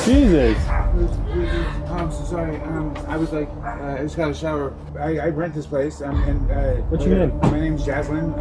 Jesus. I'm so sorry. I was like, I just got a shower. I rent this place. What's your name? My name's Jaslyn.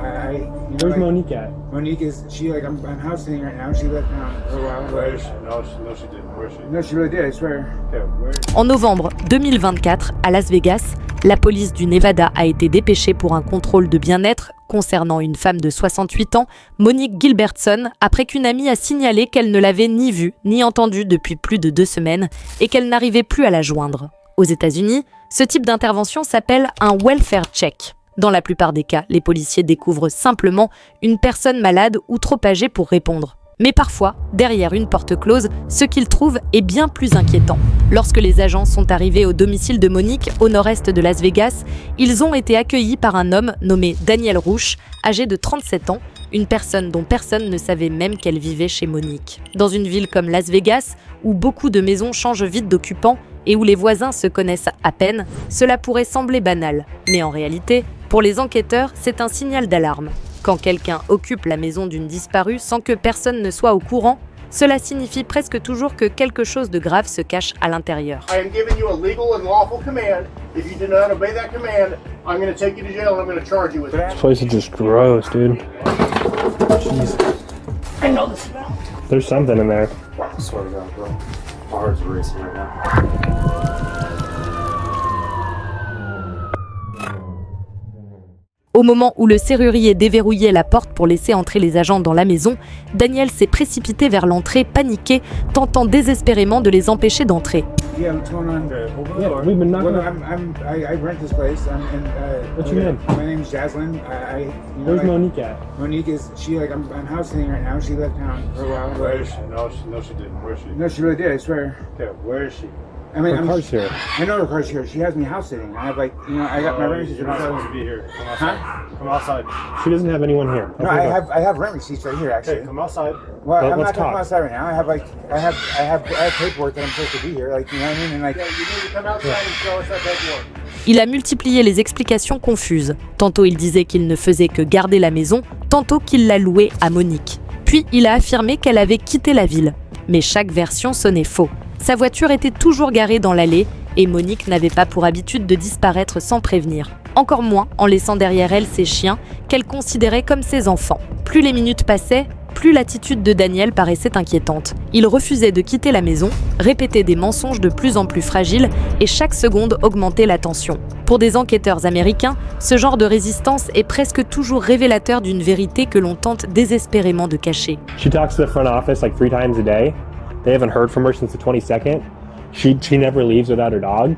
Where's Monique at? Monique is I'm house sitting right now. She left town for a while. Where is she? No, she didn't. Where is she? No, she really did. I swear. Okay, where is she? En novembre 2024, à Las Vegas, la police du Nevada a été dépêchée pour un contrôle de bien-être concernant une femme de 68 ans, Monique Gilbertson, après qu'une amie a signalé qu'elle ne l'avait ni vue ni entendue depuis plus de 2 semaines et qu'elle n'arrivait plus à la joindre. Aux États-Unis, ce type d'intervention s'appelle un welfare check. Dans la plupart des cas, les policiers découvrent simplement une personne malade ou trop âgée pour répondre. Mais parfois, derrière une porte close, ce qu'ils trouvent est bien plus inquiétant. Lorsque les agents sont arrivés au domicile de Monique, au nord-est de Las Vegas, ils ont été accueillis par un homme nommé Daniel Rouche, âgé de 37 ans, une personne dont personne ne savait même qu'elle vivait chez Monique. Dans une ville comme Las Vegas, où beaucoup de maisons changent vite d'occupants et où les voisins se connaissent à peine, cela pourrait sembler banal. Mais en réalité, pour les enquêteurs, c'est un signal d'alarme. Quand quelqu'un occupe la maison d'une disparue sans que personne ne soit au courant, cela signifie presque toujours que quelque chose de grave se cache à l'intérieur. I am giving you a legal and lawful command. If you do not obey that command, I'm going to take you to jail and I'm going to charge you with it. This place is just gross, dude. Jeez. I know this smell. There's something in there. I swear to God, bro. My heart's racing right now. Au moment où le serrurier déverrouillait la porte pour laisser entrer les agents dans la maison, Daniel s'est précipité vers l'entrée, paniqué, tentant désespérément de les empêcher d'entrer. Yeah, what's going on? Yeah, we've been knocking. I rent this place. What's your name? My name's Jaslyn. Where's Monique at? Monique is I'm house sitting right now. She left town for a while. Where is she? No, she didn't. Where is she? No, she really did. I swear. Okay, where is she? I mean, Her car's here. I know her car's here. She has me house sitting. I have I got my rent receipts. You're not supposed to be here. Come outside. Huh? Come outside. She doesn't have anyone here. No, I have rent receipts right here actually. Okay, come outside. Well, I'm Let's not coming talk. outside right now. I have paperwork that I'm supposed to be here. Like, you know what I mean? And like, Yeah, you need to come outside and show us that paperwork. Il a multiplié les explications confuses. Tantôt il disait qu'il ne faisait que garder la maison, tantôt qu'il la louait à Monique. Puis il a affirmé qu'elle avait quitté la ville. Mais chaque version sonnait faux. Sa voiture était toujours garée dans l'allée et Monique n'avait pas pour habitude de disparaître sans prévenir. Encore moins en laissant derrière elle ses chiens qu'elle considérait comme ses enfants. Plus les minutes passaient, plus l'attitude de Daniel paraissait inquiétante. Il refusait de quitter la maison, répétait des mensonges de plus en plus fragiles et chaque seconde augmentait la tension. Pour des enquêteurs américains, ce genre de résistance est presque toujours révélateur d'une vérité que l'on tente désespérément de cacher. She talks to the front office like 3 times a day. They haven't heard from her since the 22nd. She never leaves without her dog.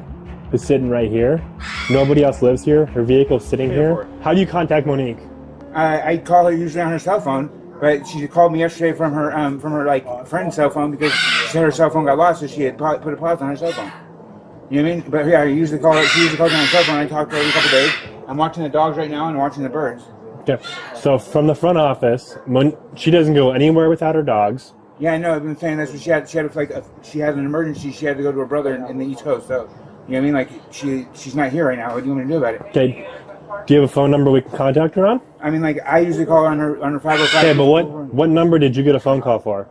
It's sitting right here. Nobody else lives here. Her vehicle's sitting here. How do you contact Monique? I call her usually on her cell phone, but she called me yesterday from her like friend's cell phone because she said her cell phone got lost, so she had put a pause on her cell phone. You know what I mean? But yeah, she usually calls me on her cell phone. I talk to her every couple of days. I'm watching the dogs right now and watching the birds. Okay. So from the front office, she doesn't go anywhere without her dogs. Yeah, I know. I've been saying that's what she had. She had an emergency. She had to go to her brother in the East Coast. So, you know what I mean? Like she's not here right now. What do you want me to do about it? Okay. Do you have a phone number we can contact her on? I mean, like I usually call her on her 505. Okay, but what number did you get a phone call for?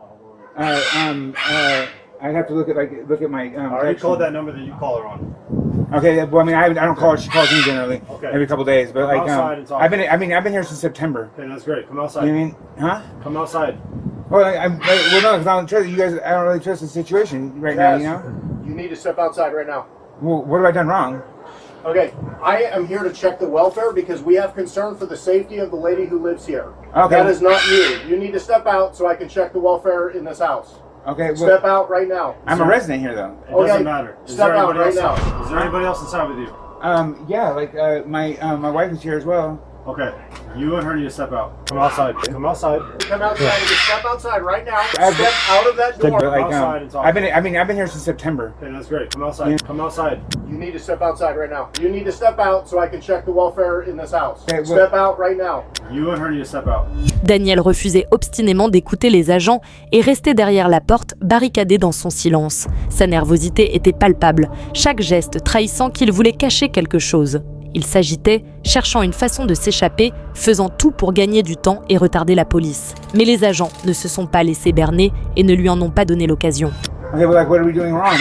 I'd have to look at my. I already called that number that you call her on. Okay, well, I mean, I don't call her. She calls me generally every couple of days. But Come outside and talk. I've been here since September. Okay, that's great. Come outside. You know what I mean? Huh? Come outside. Well, no, because I don't trust you guys. I don't really trust the situation right now. You know. You need to step outside right now. Well, what have I done wrong? Okay, I am here to check the welfare because we have concern for the safety of the lady who lives here. Okay. That is not you. You need to step out so I can check the welfare in this house. Okay. Well, Step out right now. I'm a resident here, though. It doesn't matter. Is Step there out anybody right else? now. Is there anybody else inside with you? Yeah, like my wife is here as well. Okay. You and her need to step out. Come outside. Come outside. Come outside and just step outside right now. I've- Step out of that door. But, like, outside and talk. I've been here since September. Okay, that's great. Come outside. Come outside. You need to step outside right now. You need to step out so I can check the welfare in this house. Okay, well- Step out right now. You and her need to step out. Daniel refusait obstinément d'écouter les agents et restait derrière la porte, barricadé dans son silence. Sa nervosité était palpable, chaque geste trahissant qu'il voulait cacher quelque chose. Il s'agitait, cherchant une façon de s'échapper, faisant tout pour gagner du temps et retarder la police. Mais les agents ne se sont pas laissés berner et ne lui en ont pas donné l'occasion. Okay, well, like, what are we doing wrong?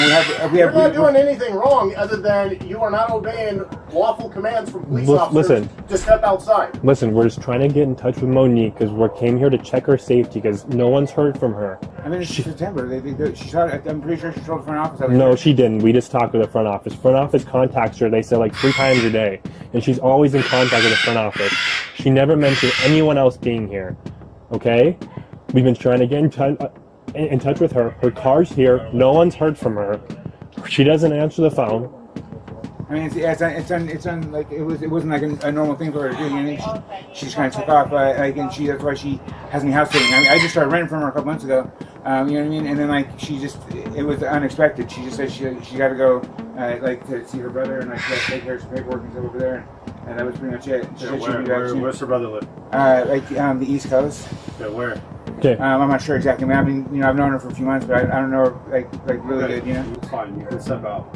You're not doing anything wrong other than you are not obeying lawful commands from police officers to step outside. Listen, we're just trying to get in touch with Monique because we came here to check her safety because no one's heard from her. I mean, it's September. She shot. I'm pretty sure she told the front office. No, she didn't. We just talked with the front office. Front office contacts her, they said, like 3 times a day. And she's always in contact with the front office. She never mentioned anyone else being here. Okay? We've been trying to get in touch with her. Her car's here. No one's heard from her. She doesn't answer the phone. I mean, it's like it wasn't like a normal thing for her to do. You know, she just kind of took off, like, and that's why she has me house sitting. I mean, I just started renting from her a couple months ago. You know what I mean? And then like it was unexpected. She just said she got to go like to see her brother and like she got to take care of some paperwork and stuff over there. And that was pretty much it. Where's her brother live? The East Coast. Yeah, where? Okay. I'm not sure exactly. I mean, you know, I've known her for a few months, but I don't know her like really good. You know. It's fine. You can step out.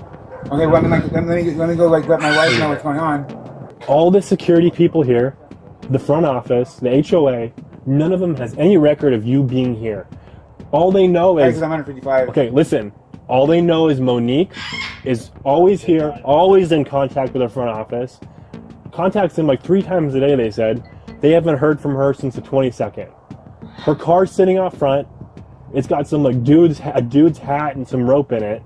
Okay, well, I mean, like, let me go like let my wife know what's going on. All the security people here, the front office, the HOA, none of them has any record of you being here. All they know is... Because I'm under 55. Okay, listen. All they know is Monique is always here, always in contact with the front office. Contacts them like 3 times a day, they said. They haven't heard from her since the 22nd. Her car's sitting out front. It's got some like a dude's hat and some rope in it.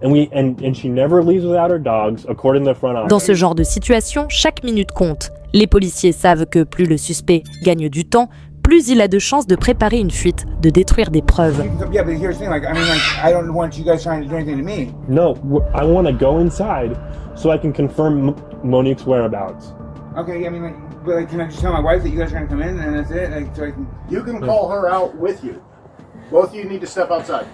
And she never leaves without her dogs, according to the front office. Dans ce genre de situation, chaque minute compte. Les policiers savent que plus le suspect gagne du temps, plus il a de chances de préparer une fuite, de détruire des preuves. Yeah, but here's the thing, like, I mean, like, I don't want you guys trying to do anything to me. No, I want to go inside so I can confirm Monique's whereabouts. Okay, I mean, like, but like, can I just tell my wife that you guys are gonna come in and that's it? Like, so I can... You can call her out with you. Both of you need to step outside.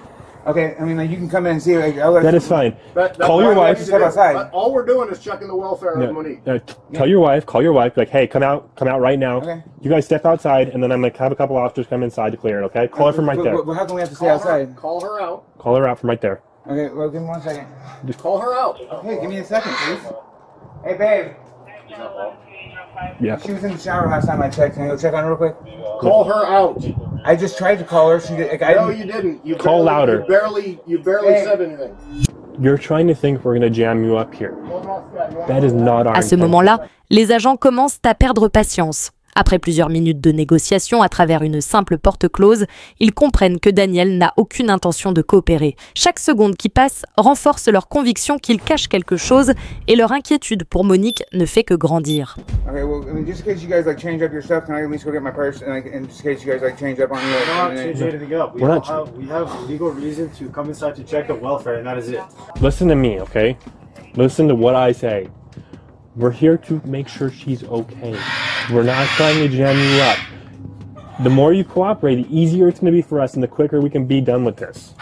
Okay, I mean, like, you can come in and see. Like, that is fine. Call your wife. Step outside. All we're doing is checking the welfare of Monique. Call your wife. Call your wife. Like, hey, come out right now. Okay. You guys step outside, and then I'm gonna have a couple officers come inside to clear it. Okay? Call her from right there. Well, how can we have to stay outside? Call her out. Call her out from right there. Okay, well, give me 1 second. Just call her out. Okay, give me a second, please. Hey, babe. Yeah. She was in the shower last time I checked. Can I go check on her real quick? Call her out. I just tried to call her. She did. Like, No, you didn't. You Call louder. You barely said anything. You're trying to think we're gonna jam you up here. That is not our À ce intention. moment-là, les agents commencent à perdre patience. Après plusieurs minutes de négociation à travers une simple porte close, ils comprennent que Daniel n'a aucune intention de coopérer. Chaque seconde qui passe renforce leur conviction qu'il cache quelque chose et leur inquiétude pour Monique ne fait que grandir. Okay, well, I mean, just in case you guys like change up your stuff, can I at least go get my purse? And like, in just in case you guys like change up on you. We're not changing anything up. We We're not have legal reason to come inside to check the welfare, and that is it. Listen to me, okay? Listen to what I say. We're here to make sure she's okay. We're not trying to jam you up. The more you cooperate, the easier it's going to be for us, and the quicker we can be done with this.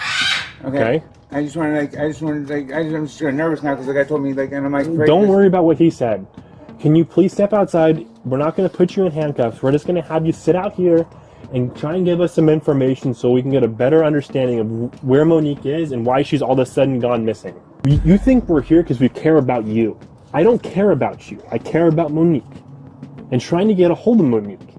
Okay? I'm just nervous now because the guy told me like, and I'm like, Don't worry about what he said. Can you please step outside? We're not going to put you in handcuffs. We're just going to have you sit out here and try and give us some information so we can get a better understanding of where Monique is and why she's all of a sudden gone missing. You think we're here because we care about you. I don't care about you. I care about Monique and trying to get a hold of Monique.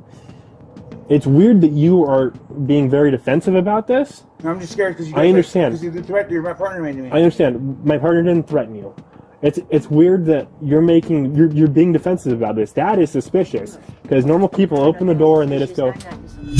It's weird that you are being very defensive about this. No, I'm just scared because I understand. Because the threat your partner made to me. I understand. My partner didn't threaten you. It's weird that you're being defensive about this. That is suspicious because normal people open the door and they just go.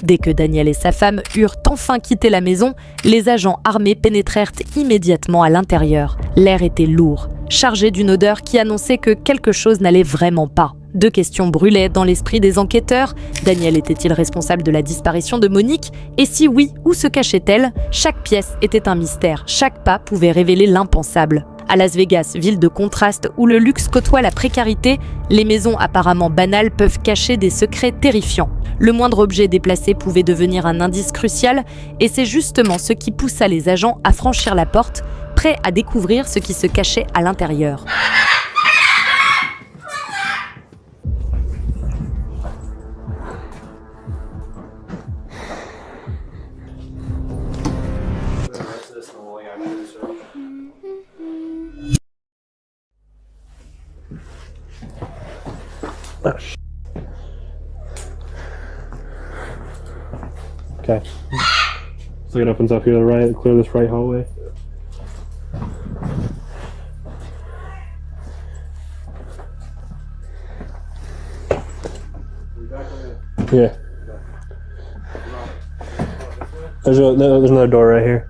Dès que Daniel et sa femme eurent enfin quitté la maison, les agents armés pénétrèrent immédiatement à l'intérieur. L'air était lourd, chargé d'une odeur qui annonçait que quelque chose n'allait vraiment pas. 2 questions brûlaient dans l'esprit des enquêteurs. Daniel était-il responsable de la disparition de Monique? Et si oui, où se cachait-elle? Chaque pièce était un mystère, chaque pas pouvait révéler l'impensable. À Las Vegas, ville de contraste où le luxe côtoie la précarité, les maisons apparemment banales peuvent cacher des secrets terrifiants. Le moindre objet déplacé pouvait devenir un indice crucial, et c'est justement ce qui poussa les agents à franchir la porte, prêts à découvrir ce qui se cachait à l'intérieur. Okay. So it opens up here to the right, clear this right hallway. Yeah. There's another door right here.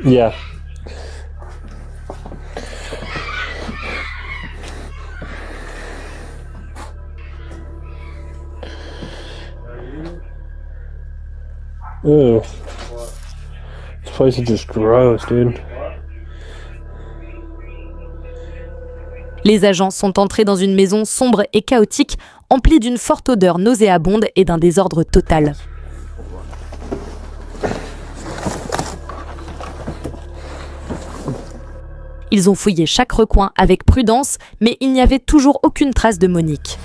Yeah. Ew. This place is just gross, dude. Les agents sont entrés dans une maison sombre et chaotique, emplie d'une forte odeur nauséabonde et d'un désordre total. Ils ont fouillé chaque recoin avec prudence, mais il n'y avait toujours aucune trace de Monique.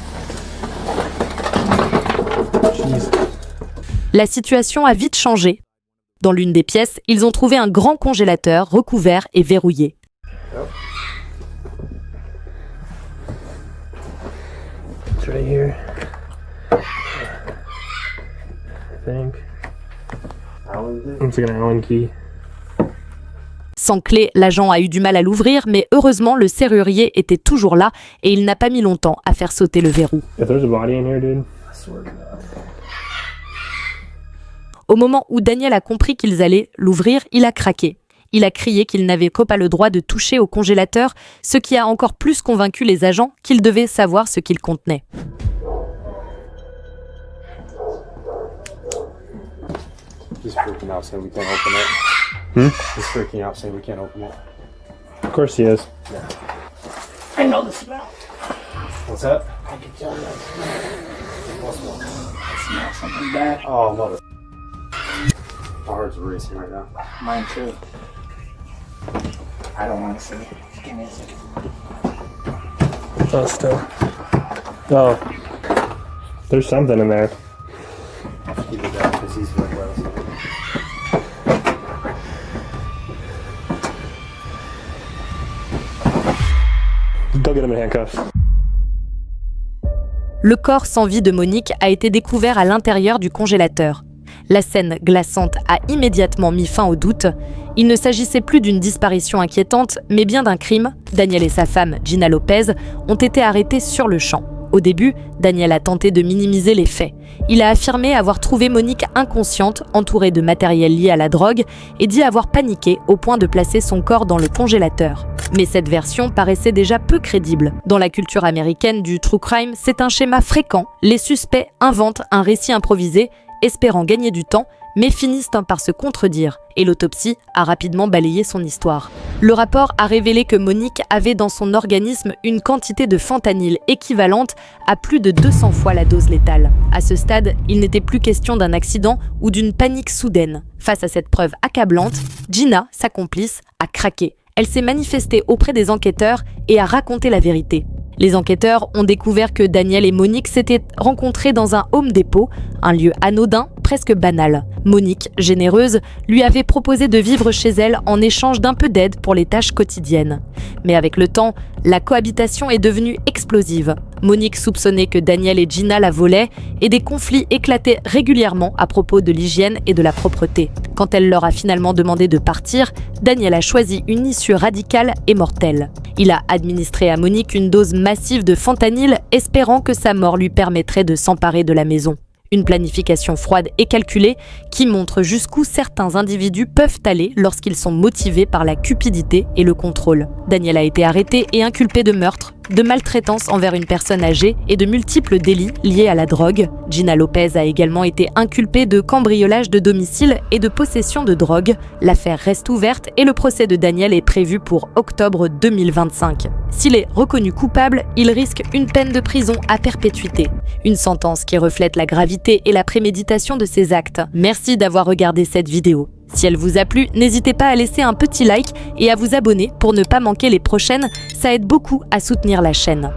La situation a vite changé. Dans l'une des pièces, ils ont trouvé un grand congélateur recouvert et verrouillé. It's right here. I think. It's like an Allen key. Sans clé, l'agent a eu du mal à l'ouvrir, mais heureusement, le serrurier était toujours là et il n'a pas mis longtemps à faire sauter le verrou. If there's a body in here, dude. Au moment où Daniel a compris qu'ils allaient l'ouvrir, il a craqué. Il a crié qu'il n'avait pas le droit de toucher au congélateur, ce qui a encore plus convaincu les agents qu'ils devaient savoir ce qu'il contenait. He's freaking out saying we can't open it. He's freaking out saying we can't open it. Of course he is. I know the smell. What's that? I can tell you the smell. I smell something bad. Oh, mother. My heart's racing right now. Mine too. I don't want to see it. Just give me a second. Oh, still. Oh. There's something in there. Keep it down because he's like, well, Go get him in handcuffs. Le corps sans vie de Monique a été découvert à l'intérieur du congélateur. La scène glaçante a immédiatement mis fin au doute. Il ne s'agissait plus d'une disparition inquiétante, mais bien d'un crime. Daniel et sa femme, Gina Lopez, ont été arrêtés sur le champ. Au début, Daniel a tenté de minimiser les faits. Il a affirmé avoir trouvé Monique inconsciente, entourée de matériel lié à la drogue, et dit avoir paniqué au point de placer son corps dans le congélateur. Mais cette version paraissait déjà peu crédible. Dans la culture américaine du true crime, c'est un schéma fréquent. Les suspects inventent un récit improvisé, espérant gagner du temps, mais finissent par se contredire, et l'autopsie a rapidement balayé son histoire. Le rapport a révélé que Monique avait dans son organisme une quantité de fentanyl équivalente à plus de 200 fois la dose létale. À ce stade, il n'était plus question d'un accident ou d'une panique soudaine. Face à cette preuve accablante, Gina, sa complice, a craqué. Elle s'est manifestée auprès des enquêteurs et a raconté la vérité. Les enquêteurs ont découvert que Daniel et Monique s'étaient rencontrés dans un Home Depot, un lieu anodin, presque banal. Monique, généreuse, lui avait proposé de vivre chez elle en échange d'un peu d'aide pour les tâches quotidiennes. Mais avec le temps, la cohabitation est devenue explosive. Monique soupçonnait que Daniel et Gina la volaient et des conflits éclataient régulièrement à propos de l'hygiène et de la propreté. Quand elle leur a finalement demandé de partir, Daniel a choisi une issue radicale et mortelle. Il a administré à Monique une dose massive de fentanyl, espérant que sa mort lui permettrait de s'emparer de la maison. Une planification froide et calculée qui montre jusqu'où certains individus peuvent aller lorsqu'ils sont motivés par la cupidité et le contrôle. Daniel a été arrêté et inculpé de meurtre, de maltraitance envers une personne âgée et de multiples délits liés à la drogue. Gina Lopez a également été inculpée de cambriolage de domicile et de possession de drogue. L'affaire reste ouverte et le procès de Daniel est prévu pour octobre 2025. S'il est reconnu coupable, il risque une peine de prison à perpétuité. Une sentence qui reflète la gravité et la préméditation de ses actes. Merci d'avoir regardé cette vidéo. Si elle vous a plu, n'hésitez pas à laisser un petit like et à vous abonner pour ne pas manquer les prochaines, ça aide beaucoup à soutenir la chaîne.